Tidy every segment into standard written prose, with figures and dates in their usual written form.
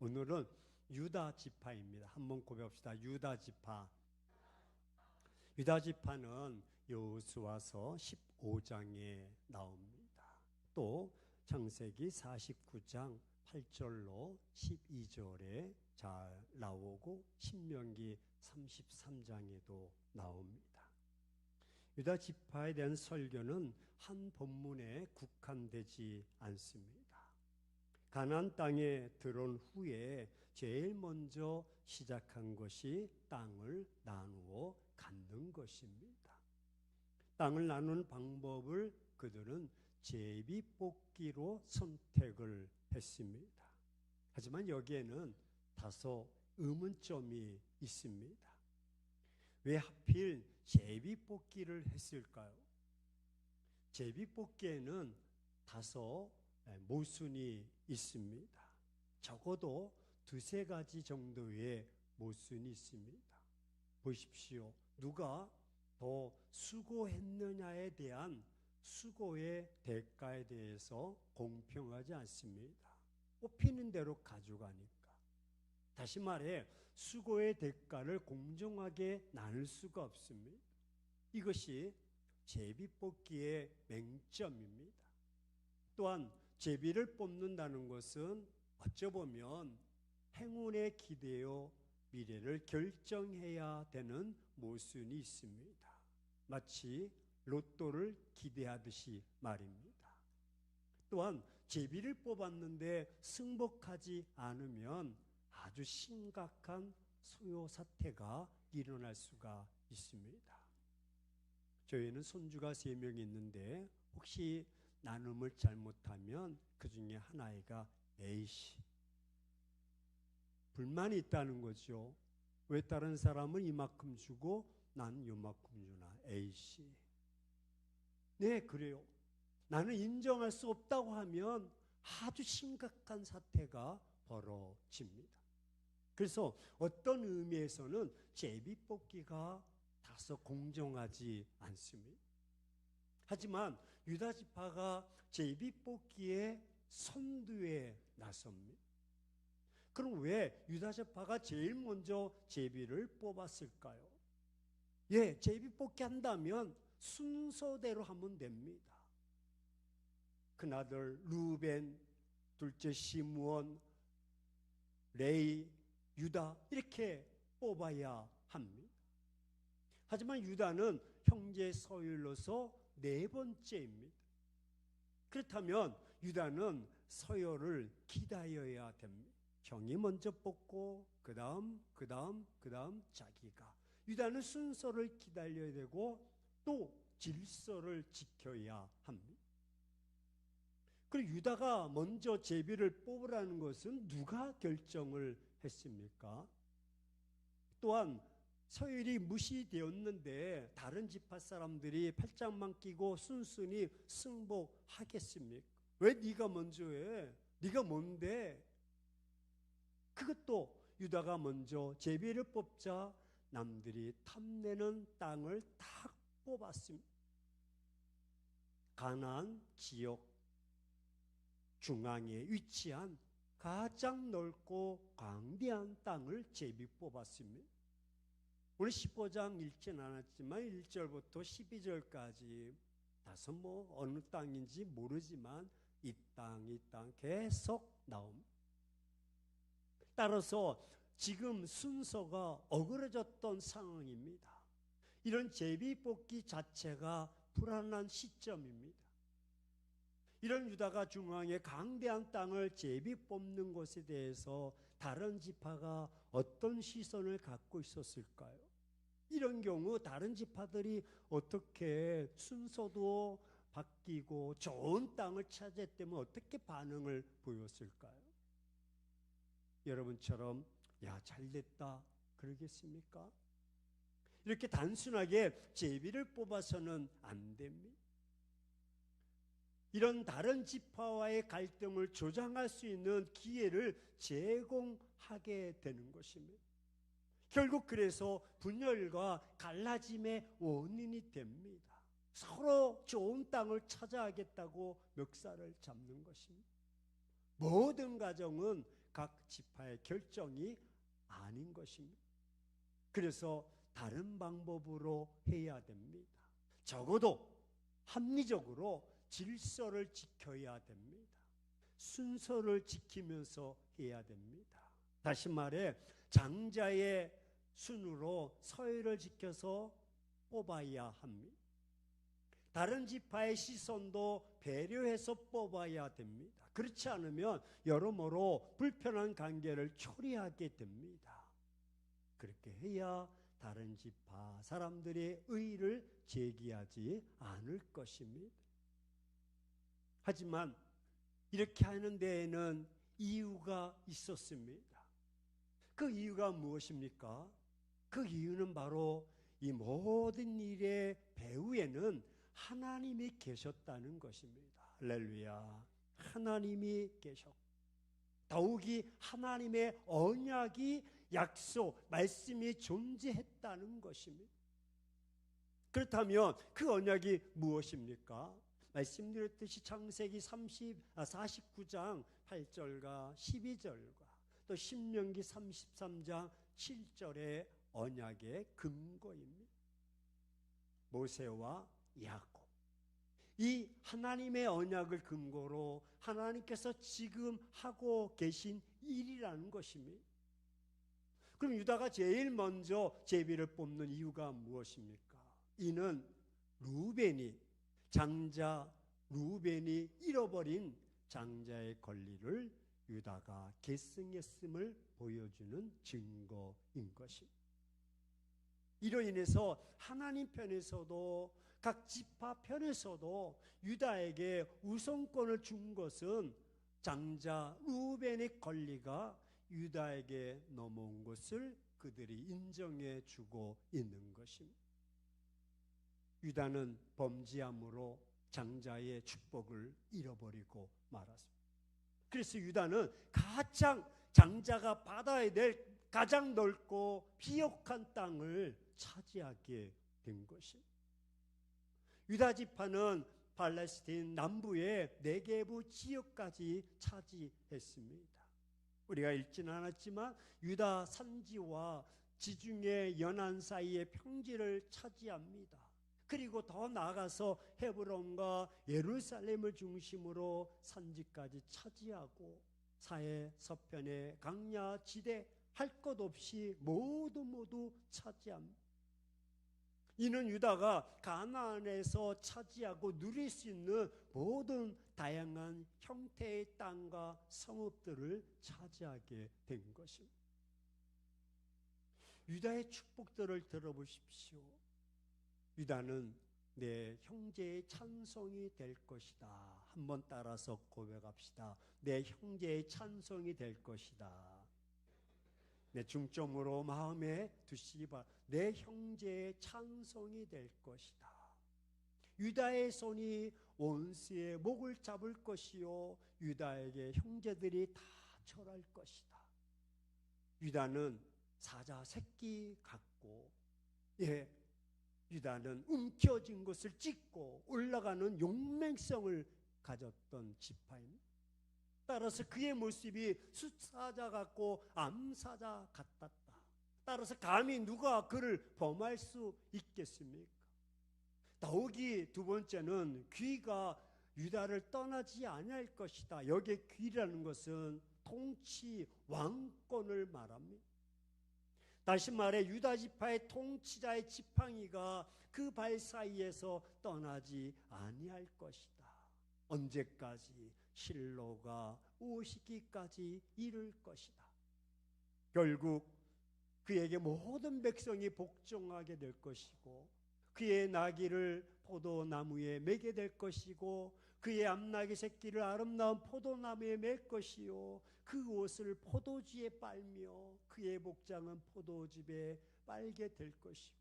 오늘은 유다 지파입니다. 한번 고백합시다. 유다 지파. 유다 지파는 여호수아서 15장에 나옵니다. 또 창세기 49장 8절로 12절에 잘 나오고 신명기 33장에도 나옵니다. 유다 지파에 대한 설교는 한 본문에 국한되지 않습니다. 가나안 땅에 들어온 후에 제일 먼저 시작한 것이 땅을 나누어 갖는 것입니다. 땅을 나누는 방법을 그들은 제비뽑기로 선택을 했습니다. 하지만 여기에는 다소 의문점이 있습니다. 왜 하필 제비뽑기를 했을까요? 제비뽑기에는 다소 모순이 있습니다. 적어도 두세 가지 정도의 모순이 있습니다. 보십시오. 누가 더 수고했느냐에 대한 수고의 대가에 대해서 공평하지 않습니다. 뽑히는 대로 가져가니까. 다시 말해 수고의 대가를 공정하게 나눌 수가 없습니다. 이것이 제비뽑기의 맹점입니다. 또한 제비를 뽑는다는 것은 어쩌보면 행운에 기대어 미래를 결정해야 되는 모순이 있습니다. 마치 로또를 기대하듯이 말입니다. 또한 제비를 뽑았는데 승복하지 않으면 아주 심각한 소요 사태가 일어날 수가 있습니다. 저희는 손주가 3명이 있는데 혹시 나눔을 잘못하면 그 중에 한 아이가 A씨. 불만이 있다는 거죠. 왜 다른 사람은 이만큼 주고 난 요만큼 주나 A씨. 네, 그래요. 나는 인정할 수 없다고 하면 아주 심각한 사태가 벌어집니다. 그래서 어떤 의미에서는 제비뽑기가 다소 공정하지 않습니다. 하지만 유다 지파가 제비뽑기의 선두에 나섭니다. 그럼 왜 유다 지파가 제일 먼저 제비를 뽑았을까요? 예, 제비뽑기 한다면 순서대로 하면 됩니다. 큰아들 루벤, 둘째 시므온, 레위, 유다 이렇게 뽑아야 합니다. 하지만 유다는 형제 서열로서 4번째입니다. 그렇다면 유다는 서열을 기다려야 됩니다. 형이 먼저 뽑고 그 다음 자기가. 유다는 순서를 기다려야 되고 또 질서를 지켜야 합니다. 그리고 유다가 먼저 제비를 뽑으라는 것은 누가 결정을 했습니까? 또한 서열이 무시되었는데 다른 지파 사람들이 팔짱만 끼고 순순히 승복하겠습니까? 왜 네가 먼저 해? 네가 뭔데? 그것도 유다가 먼저 제비를 뽑자 남들이 탐내는 땅을 딱 뽑았습니다. 가나안 지역 중앙에 위치한 가장 넓고 광대한 땅을 제비 뽑았습니다. 오늘 15장 읽진 않았지만 1절부터 12절까지 다소 어느 땅인지 모르지만 이 땅 계속 나옵니다. 따라서 지금 순서가 어그러졌던 상황입니다. 이런 제비 뽑기 자체가 불안한 시점입니다. 이런 유다가 중앙에 강대한 땅을 제비 뽑는 것에 대해서 다른 지파가 어떤 시선을 갖고 있었을까요? 이런 경우 다른 지파들이 어떻게 순서도 바뀌고 좋은 땅을 차지했다면 어떻게 반응을 보였을까요? 여러분처럼 야, 잘됐다 그러겠습니까? 이렇게 단순하게 제비를 뽑아서는 안 됩니다. 이런 다른 지파와의 갈등을 조장할 수 있는 기회를 제공하게 되는 것입니다. 결국 그래서 분열과 갈라짐의 원인이 됩니다. 서로 좋은 땅을 찾아야겠다고 멱살을 잡는 것입니다. 모든 가정은 각 지파의 결정이 아닌 것입니다. 그래서 다른 방법으로 해야 됩니다. 적어도 합리적으로 질서를 지켜야 됩니다. 순서를 지키면서 해야 됩니다. 다시 말해 장자의 순으로 서열을 지켜서 뽑아야 합니다. 다른 지파의 시선도 배려해서 뽑아야 됩니다. 그렇지 않으면 여러모로 불편한 관계를 초래하게 됩니다. 그렇게 해야 다른 지파 사람들의 의의를 제기하지 않을 것입니다. 하지만 이렇게 하는 데에는 이유가 있었습니다. 그 이유가 무엇입니까? 그 이유는 바로 이 모든 일의 배후에는 하나님이 계셨다는 것입니다. 할렐루야. 하나님이 계셨고 더욱이 하나님의 언약이 약속, 말씀이 존재했다는 것입니다. 그렇다면 그 언약이 무엇입니까? 말씀드렸듯이 창세기 49장 8절과 12절과 또 신명기 33장 7절의 언약의 근거입니다. 모세와 야곱. 이 하나님의 언약을 근거로 하나님께서 지금 하고 계신 일이라는 것입니다. 그럼 유다가 제일 먼저 제비를 뽑는 이유가 무엇입니까? 이는 장자 루벤이 잃어버린 장자의 권리를 유다가 계승했음을 보여주는 증거인 것입니다. 이로 인해서 하나님 편에서도 각 지파 편에서도 유다에게 우선권을 준 것은 장자 루벤의 권리가 유다에게 넘어온 것을 그들이 인정해 주고 있는 것입니다. 유다는 범죄함으로 장자의 축복을 잃어버리고 말았습니다. 그래서 유다는 가장 장자가 받아야 될 가장 넓고 비옥한 땅을 차지하게 된 것입니다. 유다 지파는 팔레스틴 남부의 네게부 지역까지 차지했습니다. 우리가 읽지는 않았지만 유다 산지와 지중해 연안 사이의 평지를 차지합니다. 그리고 더 나아가서 헤브론과 예루살렘을 중심으로 산지까지 차지하고 사해 서편의 강야 지대 할 것 없이 모두 차지합니다. 이는 유다가 가나안에서 차지하고 누릴 수 있는 모든 다양한 형태의 땅과 성읍들을 차지하게 된 것입니다. 유다의 축복들을 들어보십시오. 유다는 내 형제의 찬송이 될 것이다. 한번 따라서 고백합시다. 내 형제의 찬송이 될 것이다. 내 중점으로 마음에 두시기 바랍니다. 내 형제의 찬송이 될 것이다. 유다의 손이 원수의 목을 잡을 것이요 유다에게 형제들이 다 절할 것이다. 유다는 사자 새끼 같고 유다는 움켜진 것을 찢고 올라가는 용맹성을 가졌던 지파입니다. 따라서 그의 모습이 숫사자 같고 암사자 같았다. 따라서 감히 누가 그를 범할 수 있겠습니까? 더욱이 두 번째는 귀가 유다를 떠나지 아니할 것이다. 여기에 귀라는 것은 통치 왕권을 말합니다. 다시 말해 유다 지파의 통치자의 지팡이가 그 발 사이에서 떠나지 아니할 것이다. 언제까지? 실로가 오시기까지 이룰 것이다. 결국 그에게 모든 백성이 복종하게 될 것이고 그의 나귀를 포도나무에 매게 될 것이고 그의 암나귀 새끼를 아름다운 포도나무에 맬 것이요 그 옷을 포도주에 빨며 그의 복장은 포도즙에 빨게 될 것이고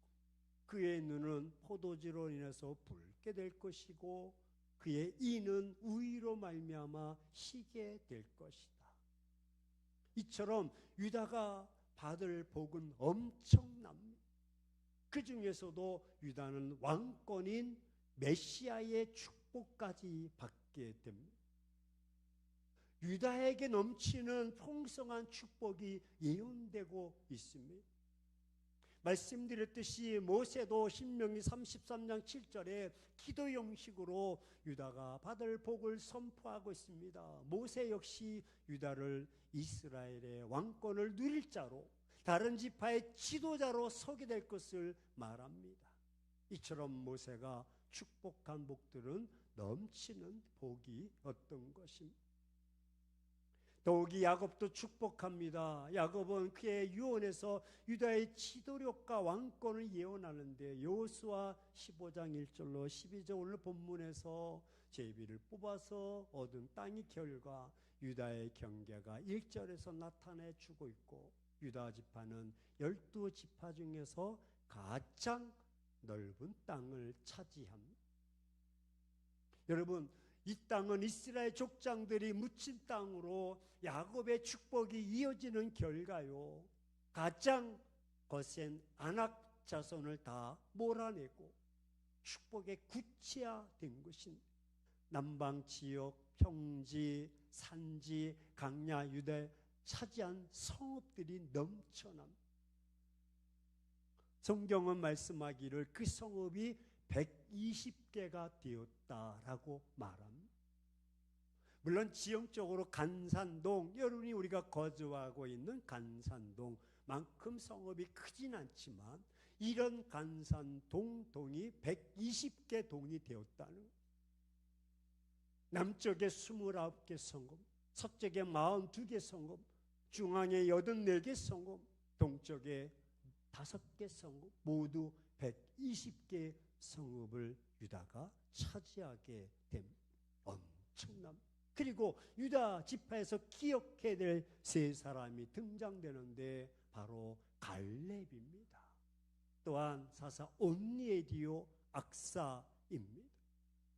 그의 눈은 포도주로 인해서 붉게 될 것이고 그의 이는 우위로 말미암아 희게 될 것이다. 이처럼 유다가 받을 복은 엄청납니다. 그 중에서도 유다는 왕권인 메시아의 축복까지 받게 됩니다. 유다에게 넘치는 풍성한 축복이 예언되고 있습니다. 말씀드렸듯이 모세도 신명기 33장 7절에 기도 형식으로 유다가 받을 복을 선포하고 있습니다. 모세 역시 유다를 이스라엘의 왕권을 누릴 자로, 다른 지파의 지도자로 서게 될 것을 말합니다. 이처럼 모세가 축복한 복들은 넘치는 복이 어떤 것입니다. 더욱이 야곱도 축복합니다. 야곱은 그의 유언에서 유다의 지도력과 왕권을 예언하는데 여호수아 15장 1절로 12절 오늘 본문에서 제비를 뽑아서 얻은 땅의 결과 유다의 경계가 1절에서 나타내 주고 있고, 유다 지파는 12지파 중에서 가장 넓은 땅을 차지합니다. 여러분, 이 땅은 이스라엘 족장들이 묻힌 땅으로 야곱의 축복이 이어지는 결과요, 가장 거센 아낙 자손을 다 몰아내고 축복의 구체화된 것입니다. 남방 지역, 평지, 산지, 강야, 유대 차지한 성읍들이 넘쳐납니다. 성경은 말씀하기를 그 성읍이 120개가 되었다라고 말합니다. 물론 지형적으로 간산동, 여러분이 우리가 거주하고 있는 간산동만큼 성읍이 크진 않지만 이런 간산동이 120개 동이 되었다는 거예요. 남쪽에 29개 성읍, 서쪽에 42개 성읍, 중앙에 84개 성읍, 동쪽에 5개 성읍, 모두 120개 성읍을 유다가 차지하게 된 엄청난, 그리고 유다 지파에서 기억해야 될 세 사람이 등장되는데 바로 갈렙입니다. 또한 사사 온니에디오 악사입니다.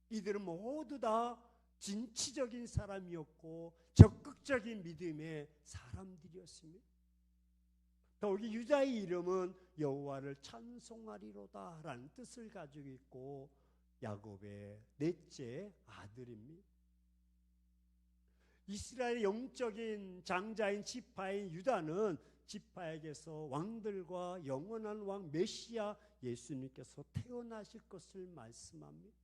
이들은 모두 다 진취적인 사람이었고 적극적인 믿음의 사람들이었습니다. 더욱이 유다의 이름은 여호와를 찬송하리로다 라는 뜻을 가지고 있고 야곱의 넷째 아들입니다. 이스라엘의 영적인 장자인 지파인 유다는 지파에게서 왕들과 영원한 왕 메시아 예수님께서 태어나실 것을 말씀합니다.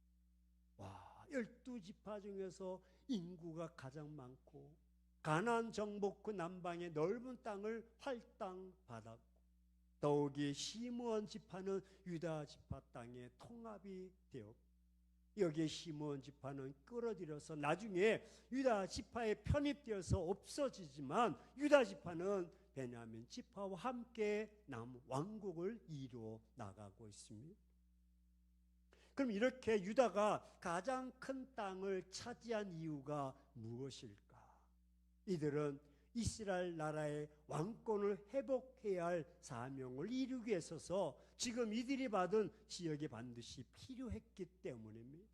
와, 12지파 중에서 인구가 가장 많고 가나안 정복 남방의 넓은 땅을 할당받았고, 더욱이 시므온 지파는 유다 지파 땅에 통합이 되었고, 여기에 시므온 지파는 끌어들여서 나중에 유다 지파에 편입되어서 없어지지만 유다 지파는 베냐민 지파와 함께 남왕국을 이루어 나가고 있습니다. 그럼 이렇게 유다가 가장 큰 땅을 차지한 이유가 무엇일까? 이들은 이스라엘 나라의 왕권을 회복해야 할 사명을 이루기 위해서 지금 이들이 받은 지역이 반드시 필요했기 때문입니다.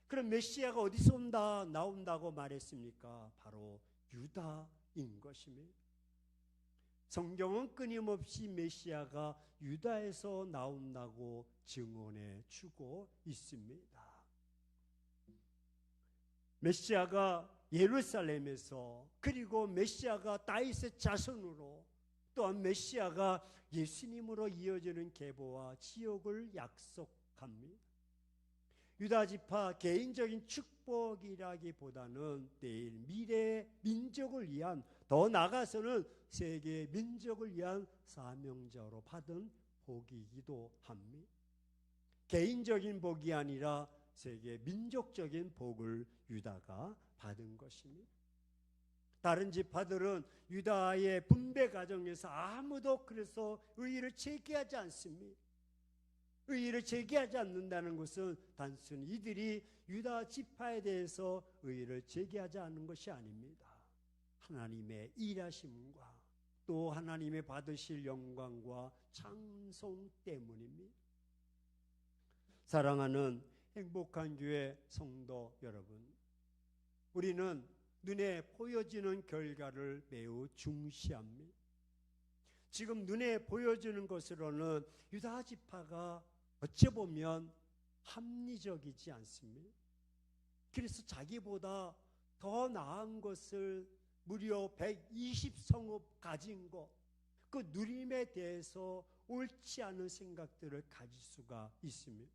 그럼 메시아가 어디서 나온다고 말했습니까? 바로 유다인 것입니다. 성경은 끊임없이 메시아가 유다에서 나온다고 증언해 주고 있습니다. 메시아가 예루살렘에서, 그리고 메시아가 다윗의 자손으로, 또한 메시아가 예수님으로 이어지는 계보와 지역을 약속합니다. 유다 지파 개인적인 축복이라기보다는 내일 미래의 민족을 위한, 더 나아가서는 세계 민족을 위한 사명자로 받은 복이기도 합니다. 개인적인 복이 아니라 세계 민족적인 복을 유다가 받은 것입니다. 다른 지파들은 유다의 분배 과정에서 아무도 그래서 의의를 제기하지 않습니다. 의의를 제기하지 않는다는 것은 단순히 이들이 유다 지파에 대해서 의의를 제기하지 않는 것이 아닙니다. 하나님의 일하심과 또 하나님의 받으실 영광과 찬송 때문입니다. 사랑하는 행복한 교회 성도 여러분, 우리는 눈에 보여지는 결과를 매우 중시합니다. 지금 눈에 보여지는 것으로는 유다 지파가 어찌 보면 합리적이지 않습니다. 그래서 자기보다 더 나은 것을 무려 120성읍 가진 것, 그 누림에 대해서 옳지 않은 생각들을 가질 수가 있습니다.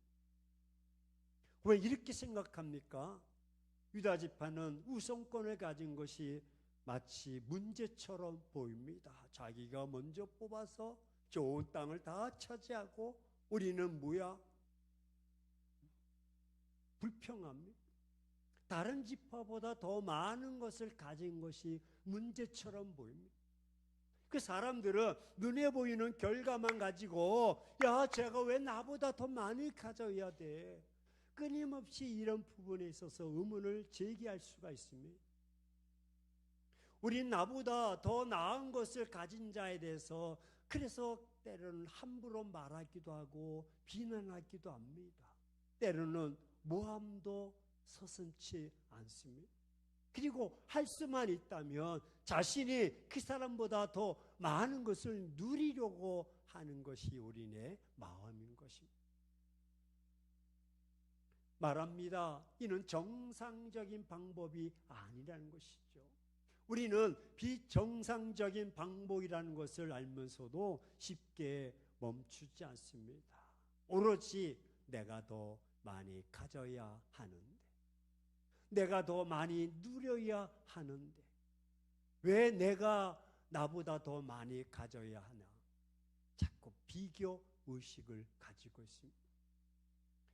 왜 이렇게 생각합니까? 유다 지파는 우선권을 가진 것이 마치 문제처럼 보입니다. 자기가 먼저 뽑아서 좋은 땅을 다 차지하고 우리는 뭐야? 불평합니다. 다른 지파보다 더 많은 것을 가진 것이 문제처럼 보입니다. 그 사람들은 눈에 보이는 결과만 가지고 야, 제가 왜 나보다 더 많이 가져야 돼? 끊임없이 이런 부분에 있어서 의문을 제기할 수가 있습니다. 우린 나보다 더 나은 것을 가진 자에 대해서 그래서 때로는 함부로 말하기도 하고 비난하기도 합니다. 때로는 모함도 서슴지 않습니다. 그리고 할 수만 있다면 자신이 그 사람보다 더 많은 것을 누리려고 하는 것이 우리의 마음인 것입니다. 말합니다. 이는 정상적인 방법이 아니라는 것이죠. 우리는 비정상적인 방법이라는 것을 알면서도 쉽게 멈추지 않습니다. 오로지 내가 더 많이 가져야 하는데, 내가 더 많이 누려야 하는데, 왜 내가 나보다 더 많이 가져야 하나? 자꾸 비교 의식을 가지고 있습니다.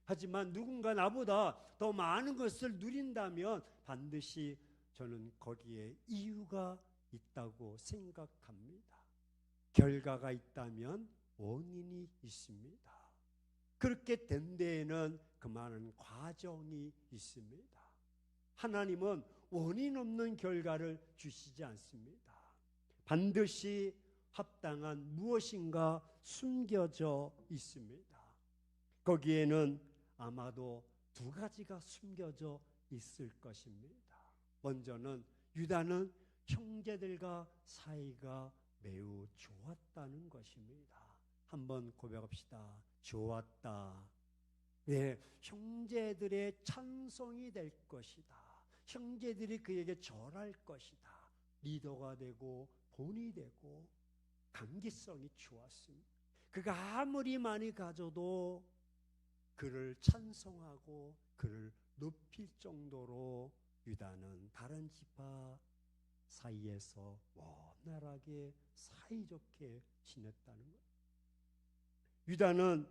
하지만 누군가 나보다 더 많은 것을 누린다면 반드시 저는 거기에 이유가 있다고 생각합니다. 결과가 있다면 원인이 있습니다. 그렇게 된 데에는 그 많은 과정이 있습니다. 하나님은 원인 없는 결과를 주시지 않습니다. 반드시 합당한 무엇인가 숨겨져 있습니다. 거기에는 아마도 두 가지가 숨겨져 있을 것입니다. 먼저는 유다는 형제들과 사이가 매우 좋았다는 것입니다. 한번 고백합시다. 좋았다. 네, 형제들의 찬송이 될 것이다. 형제들이 그에게 절할 것이다. 리더가 되고 본이 되고 강기성이 좋았습니다. 그가 아무리 많이 가져도 그를 찬송하고 그를 높일 정도로 유다는 다른 지파 사이에서 원활하게 사이좋게 지냈다는 거예요. 유다는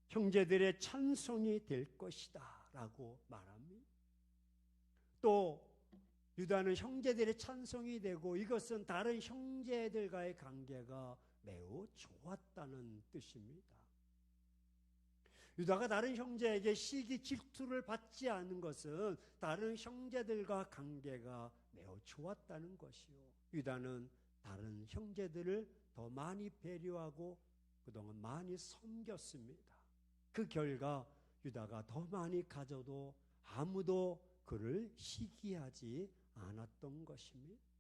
형제들의 찬송이 될 것이다 라고 말합니다. 또 유다는 형제들의 찬송이 되고 이것은 다른 형제들과의 관계가 매우 좋았다는 뜻입니다. 유다가 다른 형제에게 시기 질투를 받지 않은 것은 다른 형제들과 관계가 매우 좋았다는 것이요. 유다는 다른 형제들을 더 많이 배려하고 그동안 많이 섬겼습니다. 그 결과 유다가 더 많이 가져도 아무도 그를 시기하지 않았던 것입니다.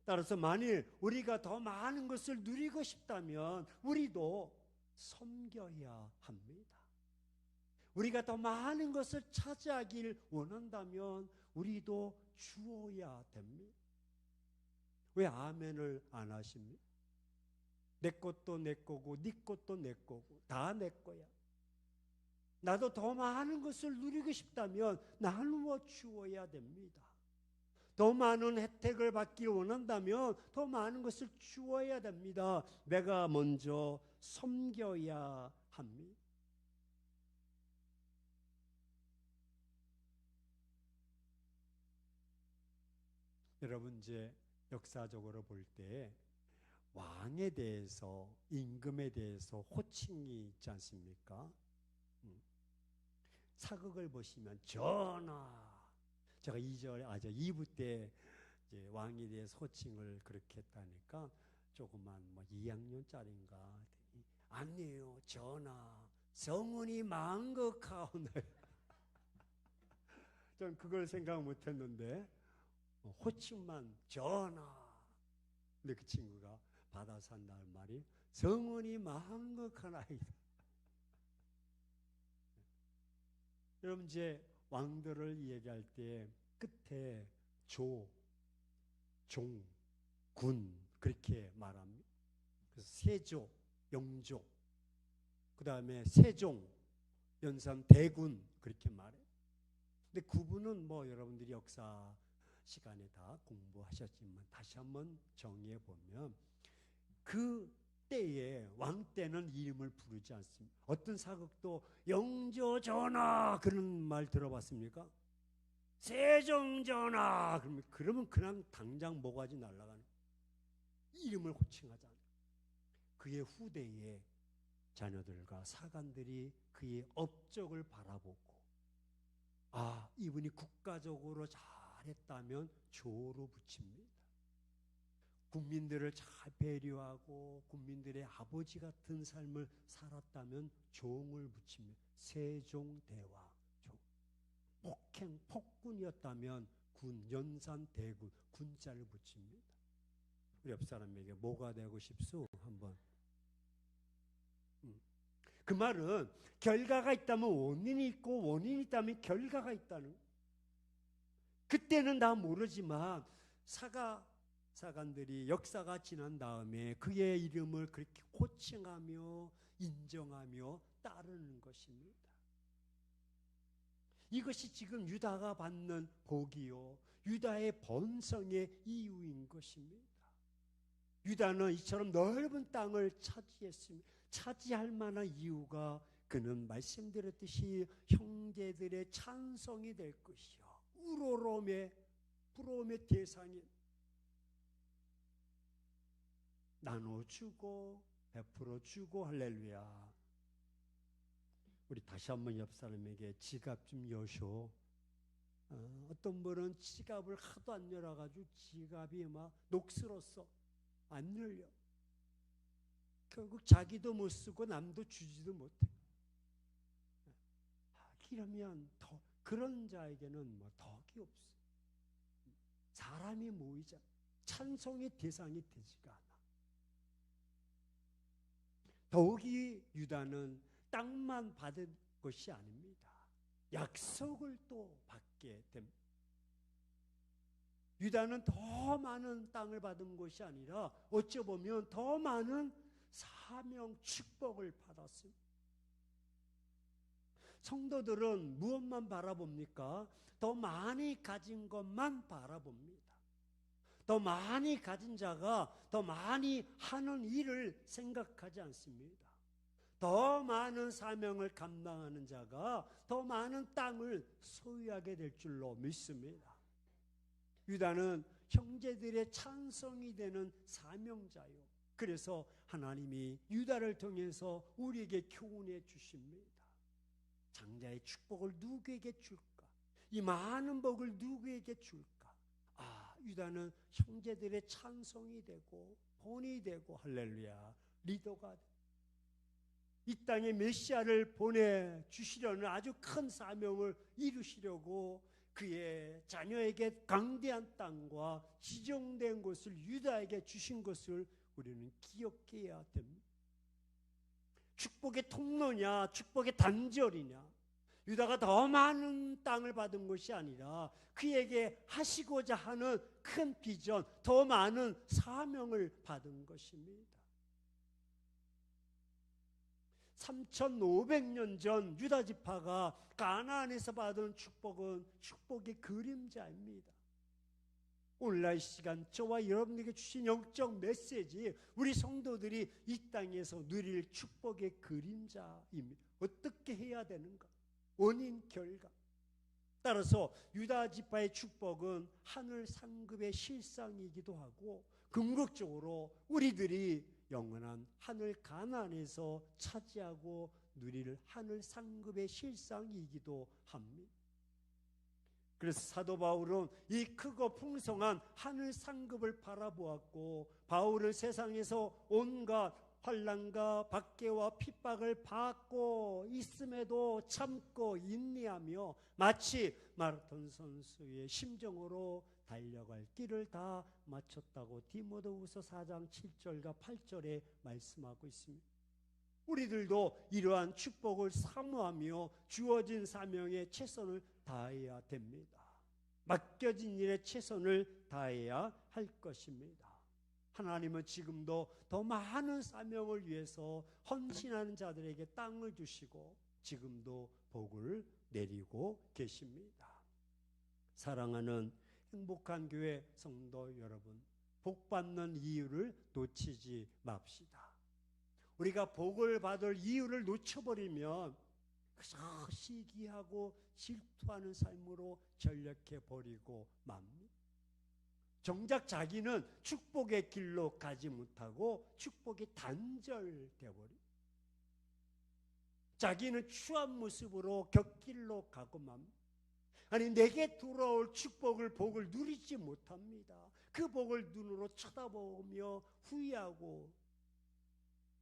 따라서 만일 우리가 더 많은 것을 누리고 싶다면 우리도 섬겨야 합니다. 우리가 더 많은 것을 차지하길 원한다면 우리도 주어야 됩니다. 왜 아멘을 안 하십니까? 내 것도 내 거고 네 것도 내 거고 다 내 거야. 나도 더 많은 것을 누리고 싶다면 나누어 주어야 됩니다. 더 많은 혜택을 받길 원한다면 더 많은 것을 주어야 됩니다. 내가 먼저 섬겨야 합니다. 여러분 이제 역사적으로 볼 때 왕에 대해서 임금에 대해서 호칭이 있지 않습니까? 사극을 보시면 전하 제가 2부 때 이제 왕에 대해서 호칭을 그렇게 했다니까 조그만 2학년짜리인가 아니에요 전하 성은이 망극하오네. 전 그걸 생각 못했는데 호칭만 전하. 근데 그 친구가 받아서 한다는 말이 성은이 망극한 아이다. 여러분 이제 왕들을 얘기할 때 끝에 조, 종, 군 그렇게 말합니다. 그래서 세조, 영조, 그 다음에 세종, 연산, 대군 그렇게 말해요. 근데 구분은 뭐 여러분들이 역사 시간에 다 공부하셨지만 다시 한번 정리해 보면 그 때에 왕 때는 이름을 부르지 않습니다. 어떤 사극도 영조 전하 그런 말 들어봤습니까? 세종 전하 그러면 그냥 당장 모가지 날아가는 이름을 호칭하지 않아요. 그의 후대에 자녀들과 사관들이 그의 업적을 바라보고 아 이분이 국가적으로 잘했다면 조로 붙입니다. 국민들을 잘 배려하고 국민들의 아버지 같은 삶을 살았다면 종을 붙입니다. 세종대왕. 폭행, 폭군이었다면 군, 연산, 대군, 군자를 붙입니다. 우리 옆 사람에게 뭐가 되고 싶소? 한번. 그 말은 결과가 있다면 원인이 있고 원인이 있다면 결과가 있다는. 그때는 다 모르지만 사관들이 역사가 지난 다음에 그의 이름을 그렇게 호칭하며 인정하며 따르는 것입니다. 이것이 지금 유다가 받는 복이요 유다의 번성의 이유인 것입니다. 유다는 이처럼 넓은 땅을 차지했습니다. 차지할 만한 이유가 그는 말씀드렸듯이 형제들의 찬송이 될 것이요 우러러움의 부러움의 대상인 나눠주고 베풀어 주고 할렐루야. 우리 다시 한번 옆 사람에게 지갑 좀 여쇼. 어떤 분은 지갑을 하도 안 열어가지고 지갑이 막 녹슬었어. 안 열려. 결국 자기도 못 쓰고 남도 주지도 못해. 이러면 더 그런 자에게는 뭐 덕이 없어. 사람이 모이자 찬송의 대상이 되지가 않아. 더욱이 유다는 땅만 받은 것이 아닙니다. 약속을 또 받게 됩니다. 유다는 더 많은 땅을 받은 것이 아니라 어쩌보면 더 많은 사명 축복을 받았습니다. 성도들은 무엇만 바라봅니까? 더 많이 가진 것만 바라봅니다. 더 많이 가진 자가 더 많이 하는 일을 생각하지 않습니다. 더 많은 사명을 감당하는 자가 더 많은 땅을 소유하게 될 줄로 믿습니다. 유다는 형제들의 찬송이 되는 사명자요. 그래서 하나님이 유다를 통해서 우리에게 교훈해 주십니다. 장자의 축복을 누구에게 줄까? 이 많은 복을 누구에게 줄까? 유다는 형제들의 찬송이 되고 본이 되고 할렐루야 리더가 되고 이 땅에 메시아를 보내주시려는 아주 큰 사명을 이루시려고 그의 자녀에게 강대한 땅과 지정된 것을 유다에게 주신 것을 우리는 기억해야 됩니다. 축복의 통로냐 축복의 단절이냐 유다가 더 많은 땅을 받은 것이 아니라 그에게 하시고자 하는 큰 비전 더 많은 사명을 받은 것입니다. 3500년 전 유다 지파가 가나안에서 받은 축복은 축복의 그림자입니다. 오늘날 시간 저와 여러분에게 주신 영적 메시지 우리 성도들이 이 땅에서 누릴 축복의 그림자입니다. 어떻게 해야 되는가? 원인 결과. 따라서 유다 지파의 축복은 하늘 상급의 실상이기도 하고 궁극적으로 우리들이 영원한 하늘 가나안에서 차지하고 누릴 하늘 상급의 실상이기도 합니다. 그래서 사도 바울은 이 크고 풍성한 하늘 상급을 바라보았고 바울은 세상에서 온갖 환난과 박해와 핍박을 받고 있음에도 참고 인내하며 마치 마라톤 선수의 심정으로 달려갈 길을 다 마쳤다고 디모데후서 4장 7절과 8절에 말씀하고 있습니다. 우리들도 이러한 축복을 사모하며 주어진 사명에 최선을 다해야 됩니다. 맡겨진 일에 최선을 다해야 할 것입니다. 하나님은 지금도 더 많은 사명을 위해서 헌신하는 자들에게 땅을 주시고 지금도 복을 내리고 계십니다. 사랑하는 행복한 교회 성도 여러분, 복 받는 이유를 놓치지 맙시다. 우리가 복을 받을 이유를 놓쳐버리면 그저 시기하고 질투하는 삶으로 전락해 버리고 맙니다. 정작 자기는 축복의 길로 가지 못하고 축복이 단절되어 버립니다. 자기는 추한 모습으로 곁길로 가고 맙니다. 아니, 내게 돌아올 축복을, 복을 누리지 못합니다. 그 복을 눈으로 쳐다보며 후회하고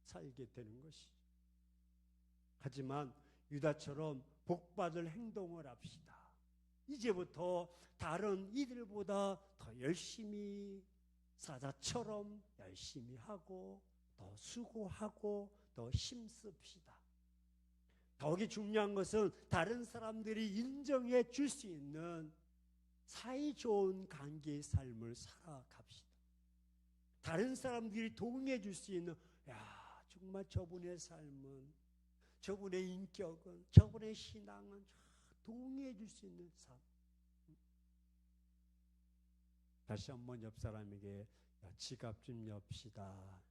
살게 되는 것이죠. 하지만 유다처럼 복받을 행동을 합시다. 이제부터 다른 이들보다 더 열심히, 사자처럼 열심히 하고 더 수고하고 더 힘씁시다. 더욱이 중요한 것은 다른 사람들이 인정해 줄 수 있는 사이 좋은 관계의 삶을 살아갑시다. 다른 사람들이 동의해 줄 수 있는, 야, 정말 저분의 삶은, 저분의 인격은, 저분의 신앙은 동의해 줄 수 있는 삶. 다시 한번 옆 사람에게 지갑 좀 엽시다.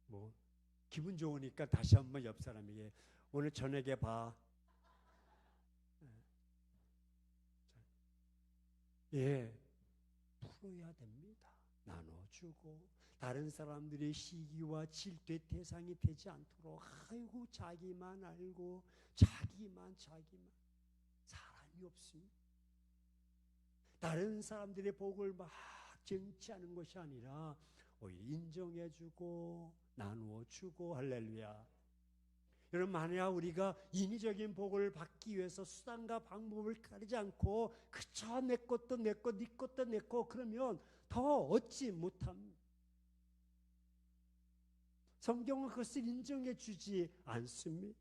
뭐 기분 좋으니까 다시 한번 옆 사람에게 오늘 저녁에 봐. 풀어야 됩니다. 나눠주고 다른 사람들의 시기와 질투의 대상이 되지 않도록, 아이고 자기만 알고 자기만 사람이 없습니다. 다른 사람들의 복을 막 쟁취하는 것이 아니라 오히려 인정해주고 나누어주고, 할렐루야. 여러분, 만약 우리가 인위적인 복을 받기 위해서 수단과 방법을 가리지 않고 그저 내 것도 내 것, 네 것도 내 것, 그러면 더 얻지 못합니다. 성경은 그것을 인정해 주지 않습니다.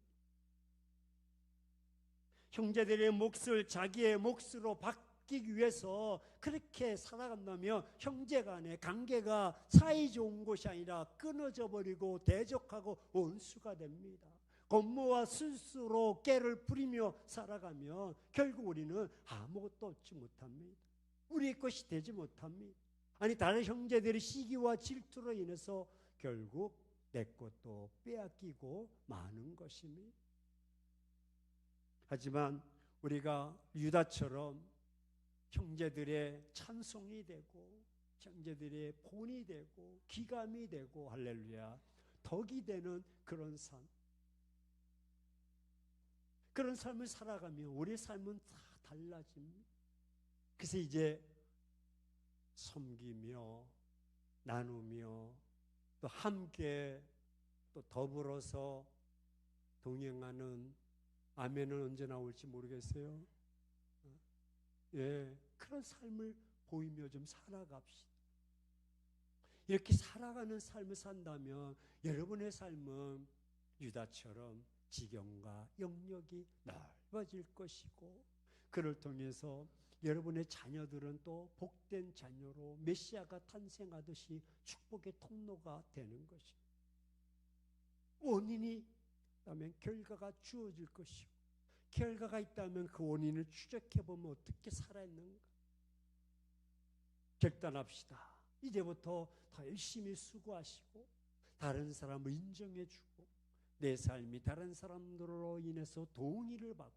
형제들의 몫을 자기의 몫으로 바뀌기 위해서 그렇게 살아간다면 형제 간의 관계가 사이 좋은 것이 아니라 끊어져 버리고 대적하고 원수가 됩니다. 권모와 스스로 깨를 부리며 살아가면 결국 우리는 아무것도 얻지 못합니다. 우리의 것이 되지 못합니다. 아니, 다른 형제들의 시기와 질투로 인해서 결국 내 것도 빼앗기고 마는 것입니다. 하지만 우리가 유다처럼 형제들의 찬송이 되고 형제들의 본이 되고 귀감이 되고, 할렐루야, 덕이 되는 그런 삶, 그런 삶을 살아가면 우리의 삶은 다 달라집니다. 그래서 이제 섬기며 나누며 또 함께 또 더불어서 동행하는, 아멘은 언제 나올지 모르겠어요. 그런 삶을 보이며 좀 살아갑시다. 이렇게 살아가는 삶을 산다면 여러분의 삶은 유다처럼 지경과 영역이 넓어질 것이고, 그를 통해서 여러분의 자녀들은 또 복된 자녀로 메시아가 탄생하듯이 축복의 통로가 되는 것입니다. 원인이 있다면 결과가 주어질 것이고, 결과가 있다면 그 원인을 추적해보면 어떻게 살아있는가. 결단합시다. 이제부터 더 열심히 수고하시고 다른 사람을 인정해주고 내 삶이 다른 사람들로 인해서 동의를 받고,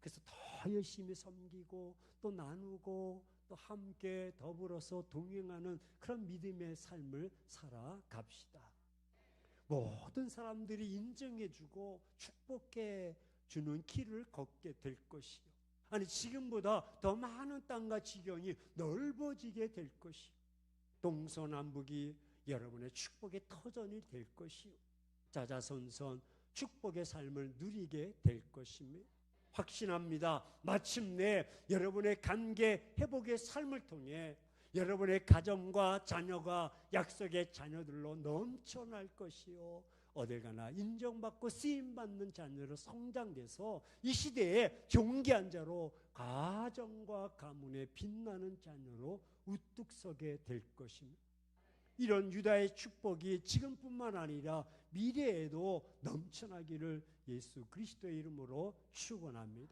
그래서 더 열심히 섬기고 또 나누고 또 함께 더불어서 동행하는 그런 믿음의 삶을 살아갑시다. 모든 사람들이 인정해주고 축복해 주는 길을 걷게 될 것이요, 아니 지금보다 더 많은 땅과 지경이 넓어지게 될 것이요, 동서남북이 여러분의 축복의 터전이 될 것이요, 자자손손 축복의 삶을 누리게 될 것입니다. 확신합니다. 마침내 여러분의 관계 회복의 삶을 통해 여러분의 가정과 자녀가 약속의 자녀들로 넘쳐날 것이요. 어딜 가나 인정받고 쓰임받는 자녀로 성장돼서 이 시대에 존귀한 자로 가정과 가문에 빛나는 자녀로 우뚝 서게 될 것입니다. 이런 유다의 축복이 지금뿐만 아니라 미래에도 넘쳐나기를 예수 그리스도의 이름으로 축원합니다.